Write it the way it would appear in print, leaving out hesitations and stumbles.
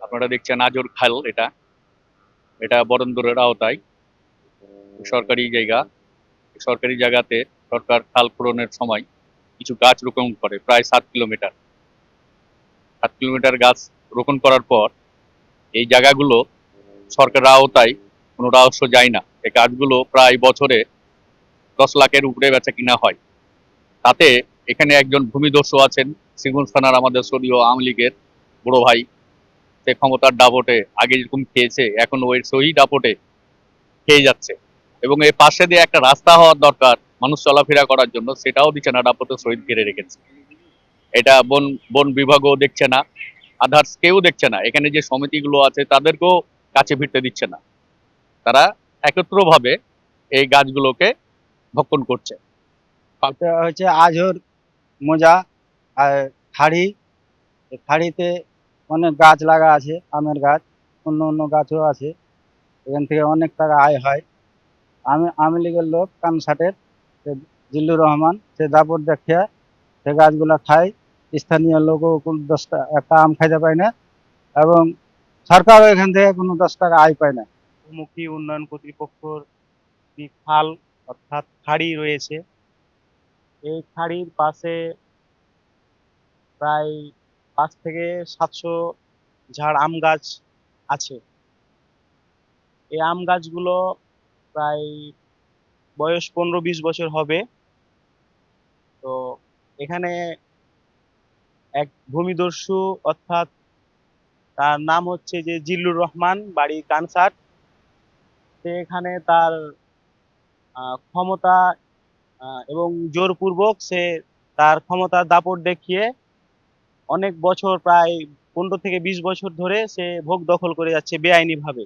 আপনারা দেখছেন আজর খাল। এটা এটা বরেন্দ্রের আওতায় সরকারি জায়গা। সরকারি জায়গাতে সরকার খাল পূরণের সময় কিছু গাছ রোপণ করে প্রায় 7 কিলোমিটার। 7 কিলোমিটার গাছ রোপণ করার পর এই জায়গাগুলো সরকারের আওতায় কোনো রাজস্ব যায় না। এই গাছগুলো প্রায় বছরে 10 লাখের উপরে বেচা কিনা হয়। তাতে এখানে একজন ভূমিদস্যু আছেন, শ্রীগঞ্জ থানার আমাদের সদীয় আওয়ামী লীগের বড় ভাই। সে ক্ষমতার দাপটে আগে যেরকম খেয়েছে এখন ওই সহি দাপটে খেয়ে যাচ্ছে। এবং এর পাশে দিয়ে একটা রাস্তা হওয়ার দরকার মানুষ চলাফেরা করার জন্য, সেটাও দিচ্ছে না, দাপটে শহীদ ঘিরে রেখেছে। এটা বন বন বিভাগও দেখছে না, আদার্স কেউ দেখছে না। এখানে যে সমিতিগুলো আছে তাদেরকেও কাছে ভিড়তে দিচ্ছে না। তারা একত্রভাবে এই গাছগুলোকে ভক্ষণ করছে। এটা হচ্ছে আজর মোজা আর খাড়ি। এই খাড়িতে অনেক গাছ লাগা আছে, আমের গাছ, অন্য অন্য গাছও আছে। এখান থেকে অনেক টাকা আয় হয়। আমি আওয়ামী লীগের লোক কানসাটের, সে জিল্লুর রহমান, সে দাপট দেখে সে গাছগুলা খায়। স্থানীয় লোকও কোনো 10 টাকা একটা আম খাইতে পায় না, এবং সরকারও এখান থেকে কোনো 10 টাকা আয় পায় না। বহুমুখী উন্নয়ন কর্তৃপক্ষর একটি খাল অর্থাৎ খাড়ি রয়েছে। এই খাড়ির পাশে প্রায় 500 থেকে 700 ঝাড় আম গাছ আছে। এই আম গাছগুলো প্রায় বয়স 15-20 বছর হবে। তো এখানে এক ভূমিদস্যু অর্থাৎ তার নাম হচ্ছে যে জিল্লুর রহমান, বাড়ি কানসাট। সে এখানে তার ক্ষমতা এবং জোরপূর্বক সে তার ক্ষমতার দাপট দেখিয়ে অনেক বছর, প্রায় 15 থেকে 20 বছর ধরে সে ভোগ দখল করে যাচ্ছে বেআইনি ভাবে।